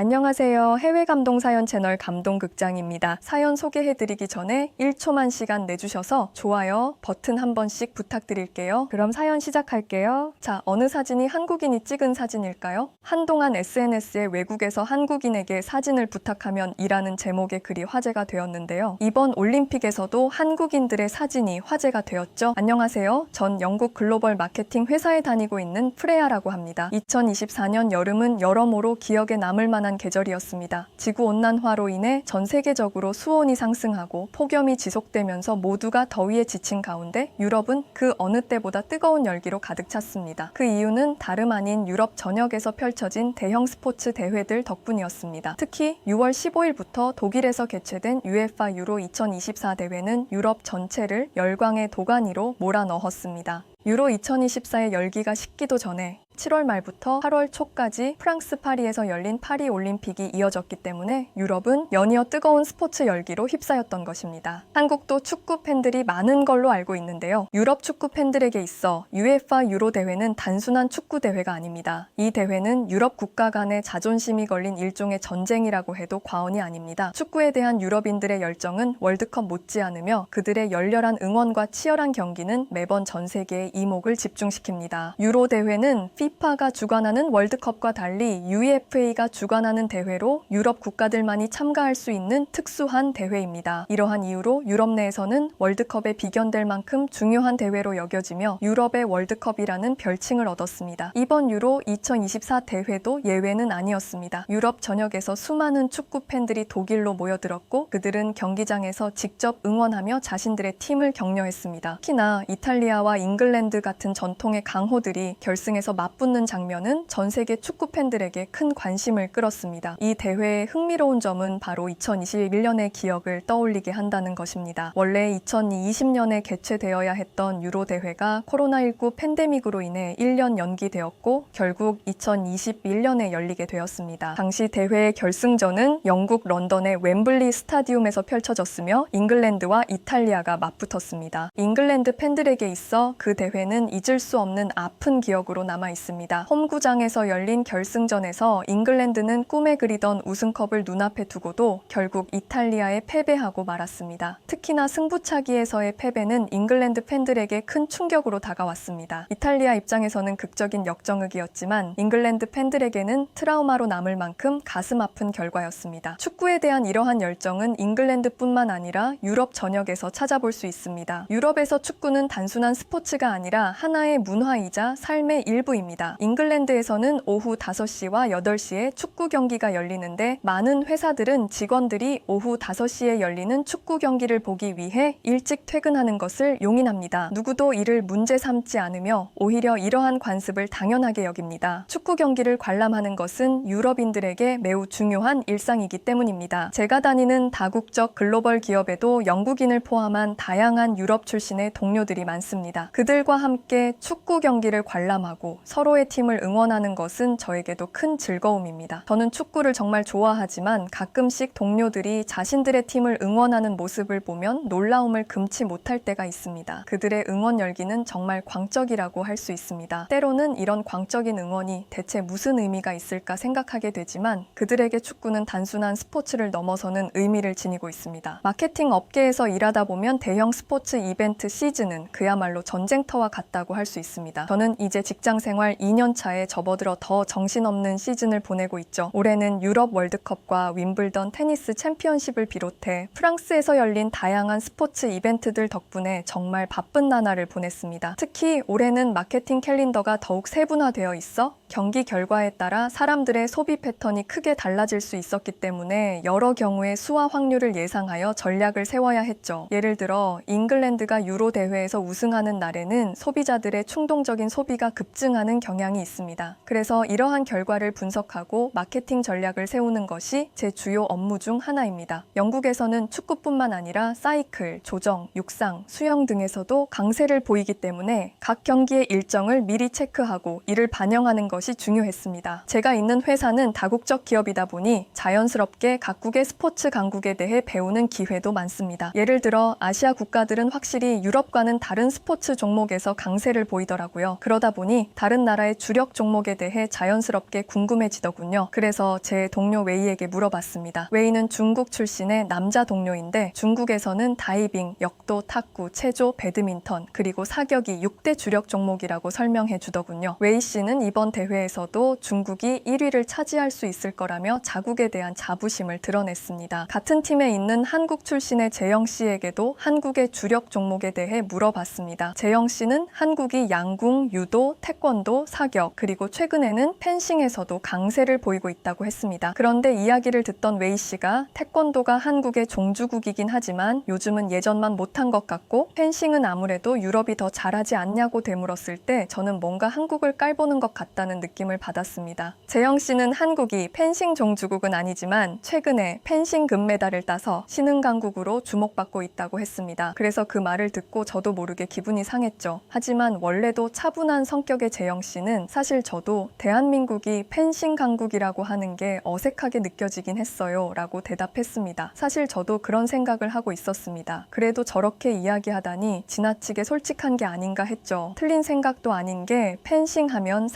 안녕하세요. 해외 감동 사연 채널 감동극장입니다. 사연 소개해드리기 전에 1초만 시간 내주셔서 좋아요 버튼 한 번씩 부탁드릴게요. 그럼 사연 시작할게요. 자, 어느 사진이 한국인이 찍은 사진일까요? 한동안 SNS에 외국에서 한국인에게 사진을 부탁하면 이라는 제목의 글이 화제가 되었는데요. 이번 올림픽에서도 한국인들의 사진이 화제가 되었죠. 안녕하세요. 전 영국 글로벌 마케팅 회사에 다니고 있는 프레아라고 합니다. 2024년 여름은 여러모로 기억에 남을 만한 계절이었습니다. 지구온난화로 인해 전 세계적으로 수온이 상승하고 폭염이 지속되면서 모두가 더위에 지친 가운데 유럽은 그 어느 때보다 뜨거운 열기로 가득 찼습니다. 그 이유는 다름 아닌 유럽 전역에서 펼쳐진 대형 스포츠 대회들 덕분이었습니다. 특히 6월 15일부터 독일에서 개최된 UEFA 유로 2024 대회는 유럽 전체를 열광의 도가니로 몰아넣었습니다. 유로 2024의 열기가 식기도 전에 7월 말부터 8월 초까지 프랑스 파리에서 열린 파리 올림픽이 이어졌기 때문에 유럽은 연이어 뜨거운 스포츠 열기로 휩싸였던 것입니다. 한국도 축구 팬들이 많은 걸로 알고 있는데요. 유럽 축구 팬들에게 있어 UEFA 유로 대회는 단순한 축구 대회가 아닙니다. 이 대회는 유럽 국가 간의 자존심이 걸린 일종의 전쟁이라고 해도 과언이 아닙니다. 축구에 대한 유럽인들의 열정은 월드컵 못지않으며 그들의 열렬한 응원과 치열한 경기는 매번 전 세계의 이목을 집중시킵니다. 유로 대회는 FIFA가 주관하는 월드컵과 달리 UEFA가 주관하는 대회로 유럽 국가들만이 참가할 수 있는 특수한 대회입니다. 이러한 이유로 유럽 내에서는 월드컵에 비견될 만큼 중요한 대회로 여겨지며 유럽의 월드컵이라는 별칭을 얻었습니다. 이번 유로 2024 대회도 예외는 아니었습니다. 유럽 전역에서 수많은 축구 팬들이 독일로 모여들었고 그들은 경기장에서 직접 응원하며 자신들의 팀을 격려했습니다. 특히나 이탈리아와 잉글랜드 같은 전통의 강호들이 결승에서 맞붙는 장면은 전 세계 축구 팬들에게 큰 관심을 끌었습니다. 이 대회의 흥미로운 점은 바로 2021년의 기억을 떠올리게 한다는 것입니다. 원래 2020년에 개최되어야 했던 유로 대회가 코로나19 팬데믹으로 인해 1년 연기되었고 결국 2021년에 열리게 되었습니다. 당시 대회의 결승전은 영국 런던의 웸블리 스타디움에서 펼쳐졌으며 잉글랜드와 이탈리아가 맞붙었습니다. 잉글랜드 팬들에게 있어 그 대회는 잊을 수 없는 아픈 기억으로 남아 있습니다. 홈구장에서 열린 결승전에서 잉글랜드는 꿈에 그리던 우승컵을 눈앞에 두고도 결국 이탈리아에 패배하고 말았습니다. 특히나 승부차기에서의 패배는 잉글랜드 팬들에게 큰 충격으로 다가왔습니다. 이탈리아 입장에서는 극적인 역정극이었지만 잉글랜드 팬들에게는 트라우마로 남을 만큼 가슴 아픈 결과였습니다. 축구에 대한 이러한 열정은 잉글랜드뿐만 아니라 유럽 전역에서 찾아볼 수 있습니다. 유럽에서 축구는 단순한 스포츠가 아니라 하나의 문화이자 삶의 일부입니다. 잉글랜드에서는 오후 5시와 8시에 축구 경기가 열리는데 많은 회사들은 직원들이 오후 5시에 열리는 축구 경기를 보기 위해 일찍 퇴근하는 것을 용인합니다. 누구도 이를 문제 삼지 않으며 오히려 이러한 관습을 당연하게 여깁니다. 축구 경기를 관람하는 것은 유럽인들에게 매우 중요한 일상이기 때문입니다. 제가 다니는 다국적 글로벌 기업에도 영국인을 포함한 다양한 유럽 출신의 동료들이 많습니다. 그들과 함께 축구 경기를 관람하고 서로의 팀을 응원하는 것은 저에게도 큰 즐거움입니다. 저는 축구를 정말 좋아하지만 가끔씩 동료들이 자신들의 팀을 응원하는 모습을 보면 놀라움을 금치 못할 때가 있습니다. 그들의 응원 열기는 정말 광적이라고 할 수 있습니다. 때로는 이런 광적인 응원이 대체 무슨 의미가 있을까 생각하게 되지만 그들에게 축구는 단순한 스포츠를 넘어서는 의미를 지니고 있습니다. 마케팅 업계에서 일하다 보면 대형 스포츠 이벤트 시즌은 그야말로 전쟁터와 같다고 할 수 있습니다. 저는 이제 직장 생활 2년 차에 접어들어 더 정신없는 시즌을 보내고 있죠. 올해는 유럽 월드컵과 윈블던 테니스 챔피언십을 비롯해 프랑스에서 열린 다양한 스포츠 이벤트들 덕분에 정말 바쁜 나날을 보냈습니다. 특히 올해는 마케팅 캘린더가 더욱 세분화되어 있어 경기 결과에 따라 사람들의 소비 패턴이 크게 달라질 수 있었기 때문에 여러 경우의 수화 확률을 예상하여 전략을 세워야 했죠. 예를 들어 잉글랜드가 유로 대회에서 우승하는 날에는 소비자들의 충동적인 소비가 급증하는 경향이 있습니다. 그래서 이러한 결과를 분석하고 마케팅 전략을 세우는 것이 제 주요 업무 중 하나입니다. 영국에서는 축구뿐만 아니라 사이클, 조정, 육상, 수영 등에서도 강세를 보이기 때문에 각 경기의 일정을 미리 체크하고 이를 반영하는 것이 것이 중요했습니다. 제가 있는 회사는 다국적 기업이다 보니 자연스럽게 각국의 스포츠 강국에 대해 배우는 기회도 많습니다. 예를 들어 아시아 국가들은 확실히 유럽과는 다른 스포츠 종목에서 강세를 보이더라고요. 그러다 보니 다른 나라의 주력 종목에 대해 자연스럽게 궁금해지더군요. 그래서 제 동료 웨이에게 물어봤습니다. 웨이는 중국 출신의 남자 동료인데 중국에서는 다이빙, 역도, 탁구, 체조, 배드민턴, 그리고 사격이 6대 주력 종목이라고 설명해 주더군요. 웨이 씨는 이번 대회에서도 중국이 1위를 차지할 수 있을 거라며 자국에 대한 자부심을 드러냈습니다. 같은 팀에 있는 한국 출신의 재영 씨에게도 한국의 주력 종목에 대해 물어봤습니다. 재영 씨는 한국이 양궁, 유도, 태권도, 사격, 그리고 최근에는 펜싱에서도 강세를 보이고 있다고 했습니다. 그런데 이야기를 듣던 웨이 씨가 태권도가 한국의 종주국이긴 하지만 요즘은 예전만 못한 것 같고 펜싱은 아무래도 유럽이 더 잘하지 않냐고 되물었을 때 저는 뭔가 한국을 깔보는 것 같다는 느낌을 받았습니다. 재영 씨는 한국이 펜싱 종주국은 아니지만 최근에 펜싱 금메달을 따서 신흥 강국으로 주목받고 있다고 했습니다. 그래서 그 말을 듣고 저도 모르게 기분이 상했죠. 하지만 원래도 차분한 성격의 재영 씨는 사실 저도 대한민국이 펜싱 강국이라고 하는 게 어색하게 느껴지긴 했어요 라고 대답했습니다. 사실 저도 그런 생각을 하고 있었습니다. 그래도 저렇게 이야기하다니 지나치게 솔직한 게 아닌가 했죠. 틀린 생각도 아닌 게 펜싱 하면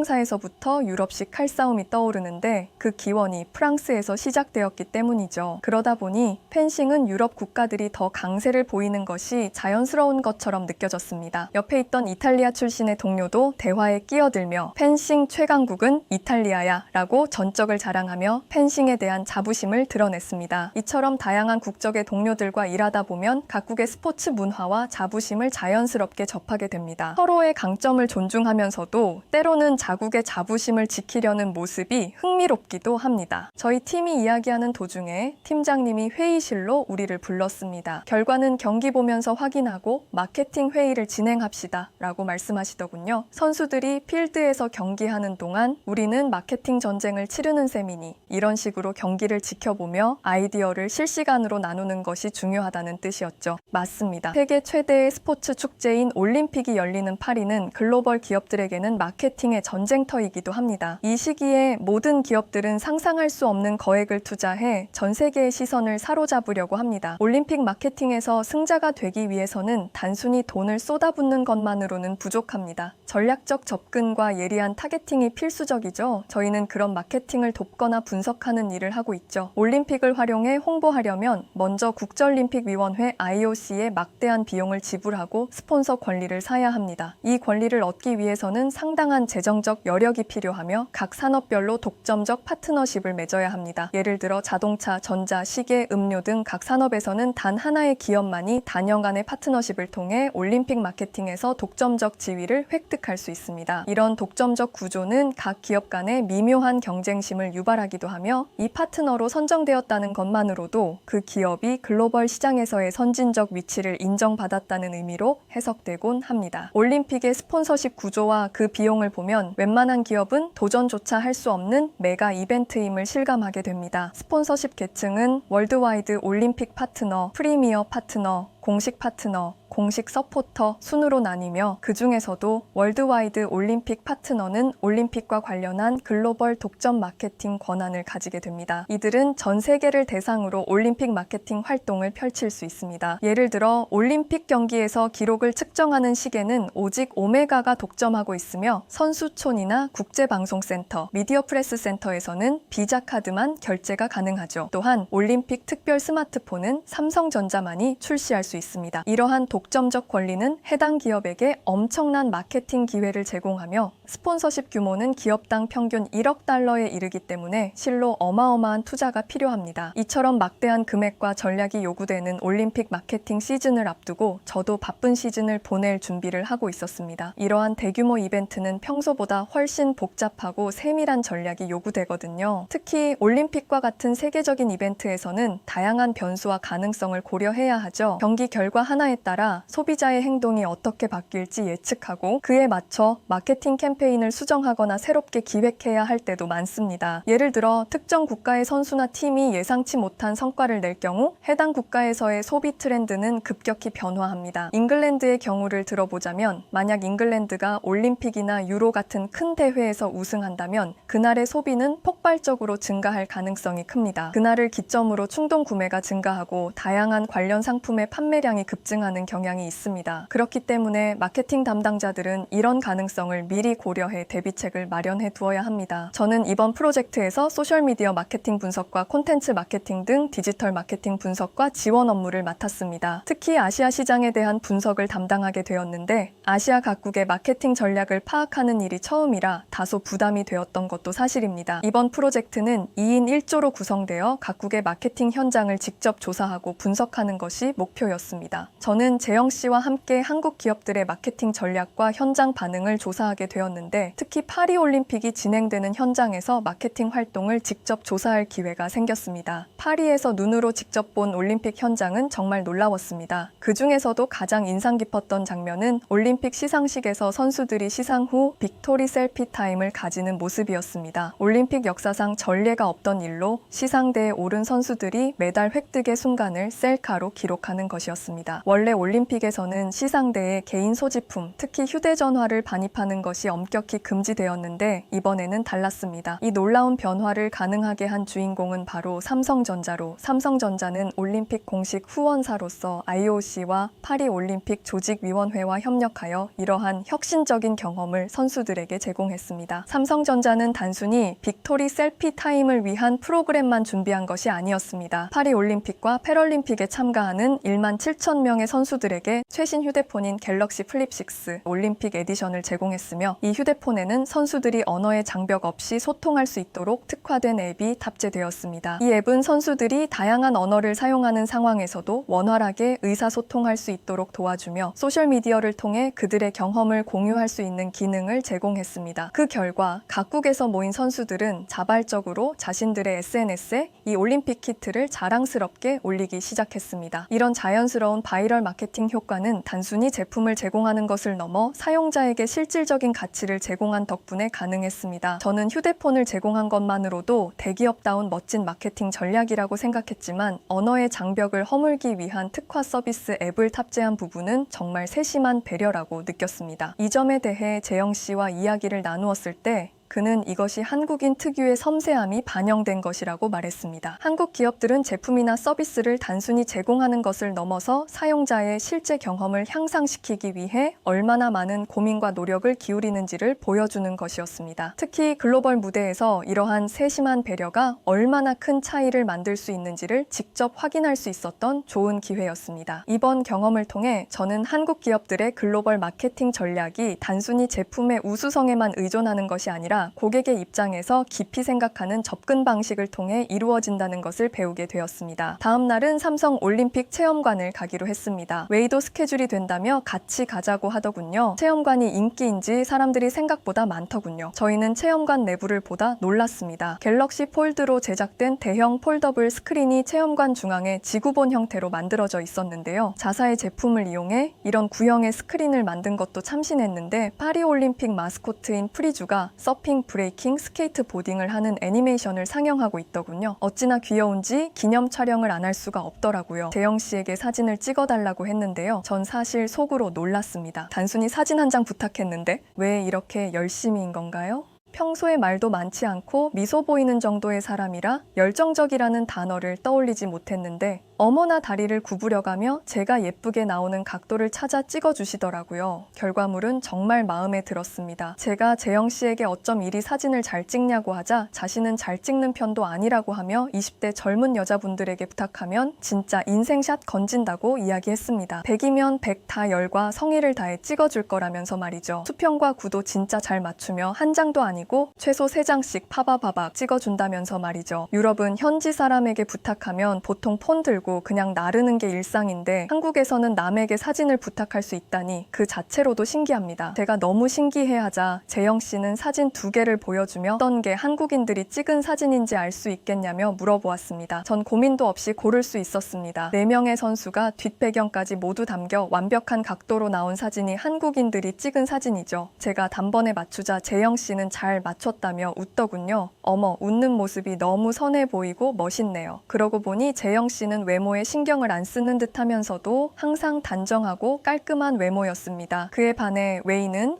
삼총사에서부터 유럽식 칼싸움이 떠오르는데 그 기원이 프랑스에서 시작되었기 때문이죠. 그러다 보니 펜싱은 유럽 국가들이 더 강세를 보이는 것이 자연스러운 것처럼 느껴졌습니다. 옆에 있던 이탈리아 출신의 동료도 대화에 끼어들며 펜싱 최강국은 이탈리아야 라고 전적을 자랑하며 펜싱에 대한 자부심을 드러냈습니다. 이처럼 다양한 국적의 동료들과 일하다 보면 각국의 스포츠 문화와 자부심을 자연스럽게 접하게 됩니다. 서로의 강점을 존중하면서도 때로는 자국의 자부심을 지키려는 모습이 흥미롭기도 합니다. 저희 팀이 이야기하는 도중에 팀장님이 회의실로 우리를 불렀습니다. 결과는 경기 보면서 확인하고 마케팅 회의를 진행합시다 라고 말씀하시더군요. 선수들이 필드에서 경기하는 동안 우리는 마케팅 전쟁을 치르는 셈이니 이런 식으로 경기를 지켜보며 아이디어를 실시간으로 나누는 것이 중요하다는 뜻이었죠. 맞습니다. 세계 최대의 스포츠 축제인 올림픽이 열리는 파리는 글로벌 기업들에게는 마케팅의 전쟁터이기도 합니다. 이 시기에 모든 기업들은 상상할 수 없는 거액을 투자해 전 세계의 시선을 사로잡으려고 합니다. 올림픽 마케팅에서 승자가 되기 위해서는 단순히 돈을 쏟아붓는 것만으로는 부족합니다. 전략적 접근과 예리한 타겟팅이 필수적이죠. 저희는 그런 마케팅을 돕거나 분석하는 일을 하고 있죠. 올림픽을 활용해 홍보하려면 먼저 국제올림픽위원회 IOC에 막대한 비용을 지불하고 스폰서 권리를 사야 합니다. 이 권리를 얻기 위해서는 상당한 재정적 여력이 필요하며 각 산업별로 독점적 파트너십을 맺어야 합니다. 예를 들어 자동차, 전자, 시계, 음료 등 각 산업에서는 단 하나의 기업만이 단연간의 파트너십을 통해 올림픽 마케팅에서 독점적 지위를 획득할 수 있습니다. 이런 독점적 구조는 각 기업 간의 미묘한 경쟁심을 유발하기도 하며 이 파트너로 선정되었다는 것만으로도 그 기업이 글로벌 시장에서의 선진적 위치를 인정받았다는 의미로 해석되곤 합니다. 올림픽의 스폰서십 구조와 그 비용을 보면 웬만한 기업은 도전조차 할 수 없는 메가 이벤트임을 실감하게 됩니다. 스폰서십 계층은 월드와이드 올림픽 파트너, 프리미어 파트너, 공식 파트너, 공식 서포터 순으로 나뉘며 그 중에서도 월드와이드 올림픽 파트너는 올림픽과 관련한 글로벌 독점 마케팅 권한을 가지게 됩니다. 이들은 전 세계를 대상으로 올림픽 마케팅 활동을 펼칠 수 있습니다. 예를 들어 올림픽 경기에서 기록을 측정하는 시계는 오직 오메가가 독점하고 있으며 선수촌이나 국제방송센터, 미디어 프레스 센터에서는 비자 카드만 결제가 가능하죠. 또한 올림픽 특별 스마트폰은 삼성전자만이 출시할 수 있습니다. 이러한 독점적 권리는 해당 기업에게 엄청난 마케팅 기회를 제공하며 스폰서십 규모는 기업당 평균 1억 달러에 이르기 때문에 실로 어마어마한 투자가 필요합니다. 이처럼 막대한 금액과 전략이 요구되는 올림픽 마케팅 시즌을 앞두고 저도 바쁜 시즌을 보낼 준비를 하고 있었습니다. 이러한 대규모 이벤트는 평소보다 훨씬 복잡하고 세밀한 전략이 요구되거든요. 특히 올림픽과 같은 세계적인 이벤트에서는 다양한 변수와 가능성을 고려해야 하죠. 경기 결과 하나에 따라 따라 소비자의 행동이 어떻게 바뀔지 예측하고 그에 맞춰 마케팅 캠페인을 수정하거나 새롭게 기획해야 할 때도 많습니다. 예를 들어 특정 국가의 선수나 팀이 예상치 못한 성과를 낼 경우 해당 국가에서의 소비 트렌드는 급격히 변화합니다. 잉글랜드의 경우를 들어보자면 만약 잉글랜드가 올림픽이나 유로 같은 큰 대회에서 우승한다면 그날의 소비는 폭발적으로 증가할 가능성이 큽니다. 그날을 기점으로 충동 구매가 증가하고 다양한 관련 상품의 판매량이 급증하는 경향이 있습니다. 그렇기 때문에 마케팅 담당자들은 이런 가능성을 미리 고려해 대비책을 마련해 두어야 합니다. 저는 이번 프로젝트에서 소셜미디어 마케팅 분석과 콘텐츠 마케팅 등 디지털 마케팅 분석과 지원 업무를 맡았습니다. 특히 아시아 시장에 대한 분석을 담당하게 되었는데 아시아 각국의 마케팅 전략을 파악하는 일이 처음이라 다소 부담이 되었던 것도 사실입니다. 이번 프로젝트는 2인 1조로 구성되어 각국의 마케팅 현장을 직접 조사하고 분석하는 것이 목표였습니다. 저는 재영 씨와 함께 한국 기업들의 마케팅 전략과 현장 반응을 조사하게 되었는데 특히 파리올림픽이 진행되는 현장에서 마케팅 활동을 직접 조사할 기회가 생겼습니다. 파리에서 눈으로 직접 본 올림픽 현장은 정말 놀라웠습니다. 그 중에서도 가장 인상 깊었던 장면은 올림픽 시상식에서 선수들이 시상 후 빅토리 셀피 타임을 가지는 모습이었습니다. 올림픽 역사상 전례가 없던 일로 시상대에 오른 선수들이 메달 획득의 순간을 셀카로 기록하는 것이었습니다. 원래 올림픽에서는 시상대에 개인 소지품, 특히 휴대전화를 반입하는 것이 엄격히 금지되었는데 이번에는 달랐습니다. 이 놀라운 변화를 가능하게 한 주인공은 바로 삼성전자로 삼성전자는 올림픽 공식 후원사로서 IOC와 파리올림픽 조직위원회와 협력하여 이러한 혁신적인 경험을 선수들에게 제공했습니다. 삼성전자는 단순히 빅토리 셀피 타임을 위한 프로그램만 준비한 것이 아니었습니다. 파리올림픽과 패럴림픽에 참가하는 1만 7천 명의 선수들에게 최신 휴대폰인 갤럭시 플립 6 올림픽 에디션을 제공했으며 이 휴대폰에는 선수들이 언어의 장벽 없이 소통할 수 있도록 특화된 앱이 탑재되었습니다. 이 앱은 선수들이 다양한 언어를 사용하는 상황에서도 원활하게 의사소통할 수 있도록 도와주며 소셜미디어를 통해 그들의 경험을 공유할 수 있는 기능을 제공했습니다. 그 결과 각국에서 모인 선수들은 자발적으로 자신들의 SNS에 이 올림픽 키트를 자랑스럽게 올리기 시작했습니다. 이런 자연스러운 바이럴 마케팅 효과는 단순히 제품을 제공하는 것을 넘어 사용자에게 실질적인 가치를 제공한 덕분에 가능했습니다. 저는 휴대폰을 제공한 것만으로도 대기업다운 멋진 마케팅 전략이라고 생각했지만 언어의 장벽을 허물기 위한 특화 서비스 앱을 탑재한 부분은 정말 세심한 배려라고 느꼈습니다. 이 점에 대해 재영 씨와 이야기를 나누었을 때 그는 이것이 한국인 특유의 섬세함이 반영된 것이라고 말했습니다. 한국 기업들은 제품이나 서비스를 단순히 제공하는 것을 넘어서 사용자의 실제 경험을 향상시키기 위해 얼마나 많은 고민과 노력을 기울이는지를 보여주는 것이었습니다. 특히 글로벌 무대에서 이러한 세심한 배려가 얼마나 큰 차이를 만들 수 있는지를 직접 확인할 수 있었던 좋은 기회였습니다. 이번 경험을 통해 저는 한국 기업들의 글로벌 마케팅 전략이 단순히 제품의 우수성에만 의존하는 것이 아니라 고객의 입장에서 깊이 생각하는 접근 방식을 통해 이루어진다는 것을 배우게 되었습니다. 다음 날은 삼성 올림픽 체험관을 가기로 했습니다. 웨이도 스케줄이 된다며 같이 가자고 하더군요. 체험관이 인기인지 사람들이 생각보다 많더군요. 저희는 체험관 내부를 보다 놀랐습니다. 갤럭시 폴드로 제작된 대형 폴더블 스크린이 체험관 중앙에 지구본 형태로 만들어져 있었는데요. 자사의 제품을 이용해 이런 구형의 스크린을 만든 것도 참신했는데 파리올림픽 마스코트인 프리주가 서핑, 브레이킹, 스케이트 보딩을 하는 애니메이션을 상영하고 있더군요. 어찌나 귀여운지 기념 촬영을 안 할 수가 없더라고요. 재영 씨에게 사진을 찍어달라고 했는데요. 전 사실 속으로 놀랐습니다. 단순히 사진 한 장 부탁했는데 왜 이렇게 열심히인 건가요? 평소에 말도 많지 않고 미소 보이는 정도의 사람이라 열정적이라는 단어를 떠올리지 못했는데 어머나 다리를 구부려가며 제가 예쁘게 나오는 각도를 찾아 찍어주시더라고요. 결과물은 정말 마음에 들었습니다. 제가 재영 씨에게 어쩜 이리 사진을 잘 찍냐고 하자 자신은 잘 찍는 편도 아니라고 하며 20대 젊은 여자분들에게 부탁하면 진짜 인생샷 건진다고 이야기했습니다. 100이면 100 다 열과 성의를 다해 찍어줄 거라면서 말이죠. 수평과 구도 진짜 잘 맞추며 한 장도 아니고 아니고 최소 3장씩 파바바박 찍어준다면서 말이죠. 유럽은 현지 사람에게 부탁하면 보통 폰 들고 그냥 나르는 게 일상인데 한국에서는 남에게 사진을 부탁할 수 있다니 그 자체로도 신기합니다. 제가 너무 신기해하자 재영 씨는 사진 2개를 보여주며 어떤 게 한국인들이 찍은 사진인지 알 수 있겠냐며 물어보았습니다. 전 고민도 없이 고를 수 있었습니다. 4명의 선수가 뒷배경까지 모두 담겨 완벽한 각도로 나온 사진이 한국인들이 찍은 사진이죠. 제가 단번에 맞추자 재영 씨는 잘 맞췄다며 웃더군요. 어머, 웃는 모습이 너무 선해 보이고 멋있네요. 그러고 보니 재영 씨는 외모에 신경을 안 쓰는 듯 하면서도 항상 단정하고 깔끔한 외모였습니다. 그에 반해 웨이는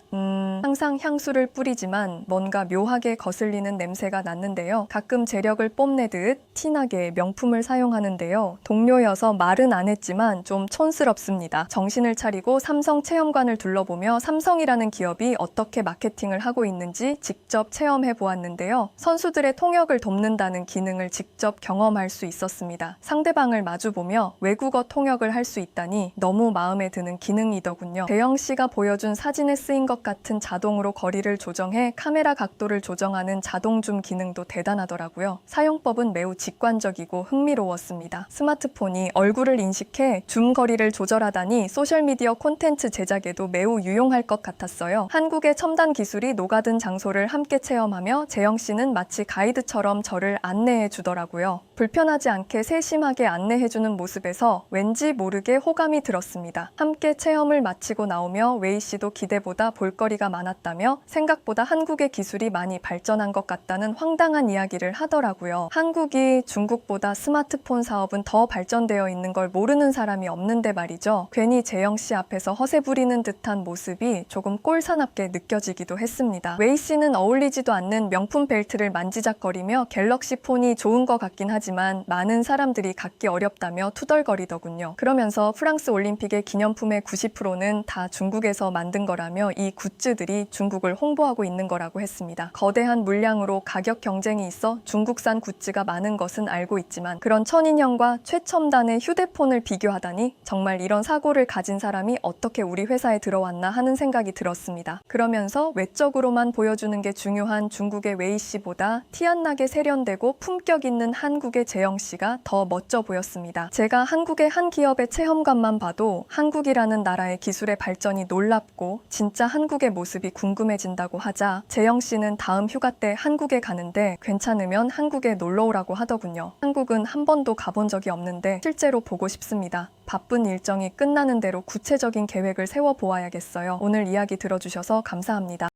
항상 향수를 뿌리지만 뭔가 묘하게 거슬리는 냄새가 났는데요. 가끔 재력을 뽐내듯 티나게 명품을 사용하는데요. 동료여서 말은 안 했지만 좀 촌스럽습니다. 정신을 차리고 삼성 체험관을 둘러보며 삼성이라는 기업이 어떻게 마케팅을 하고 있는지 직접 체험해 보았는데요. 선수들의 통역을 돕는다는 기능을 직접 경험할 수 있었습니다. 상대방을 마주보며 외국어 통역을 할 수 있다니 너무 마음에 드는 기능이더군요. 재영 씨가 보여준 사진에 쓰인 것 같은 자동으로 거리를 조정해 카메라 각도를 조정하는 자동 줌 기능도 대단하더라고요. 사용법은 매우 직관적이고 흥미로웠습니다. 스마트폰이 얼굴을 인식해 줌 거리를 조절하다니 소셜미디어 콘텐츠 제작에도 매우 유용할 것 같았어요. 한국의 첨단 기술이 녹아든 장소를 함께 체험하며 재영 씨는 마치 가이드처럼 저를 안내해 주더라고요. 불편하지 않게 세심하게 안내해주는 모습에서 왠지 모르게 호감이 들었습니다. 함께 체험을 마치고 나오며 웨이 씨도 기대보다 볼거리가 많았다며 생각보다 한국의 기술이 많이 발전한 것 같다는 황당한 이야기를 하더라고요. 한국이 중국보다 스마트폰 사업은 더 발전되어 있는 걸 모르는 사람이 없는데 말이죠. 괜히 재영 씨 앞에서 허세 부리는 듯한 모습이 조금 꼴사납게 느껴지기도 했습니다. 웨이 씨는 어울리지도 않는 명품 벨트를 만지작거리며 갤럭시 폰이 좋은 것 같긴 하지만 많은 사람들이 갖기 어렵다며 투덜거리더군요. 그러면서 프랑스 올림픽의 기념품의 90%는 다 중국에서 만든 거라며 이 굿즈들이 중국을 홍보하고 있는 거라고 했습니다. 거대한 물량으로 가격 경쟁이 있어 중국산 굿즈가 많은 것은 알고 있지만 그런 천인형과 최첨단의 휴대폰을 비교하다니 정말 이런 사고를 가진 사람이 어떻게 우리 회사에 들어왔나 하는 생각이 들었습니다. 그러면서 외적으로만 보여주는 게 중요한 중국의 웨이 씨보다 티 안 나게 세련되고 품격 있는 한국의 재영 씨가 더 멋져 보였습니다. 제가 한국의 한 기업의 체험관만 봐도 한국이라는 나라의 기술의 발전이 놀랍고 진짜 한국의 모습이 궁금해진다고 하자 재영 씨는 다음 휴가 때 한국에 가는데 괜찮으면 한국에 놀러 오라고 하더군요. 한국은 한 번도 가본 적이 없는데 실제로 보고 싶습니다. 바쁜 일정이 끝나는 대로 구체적인 계획을 세워보아야겠어요. 오늘 이야기 들어주셔서 감사합니다.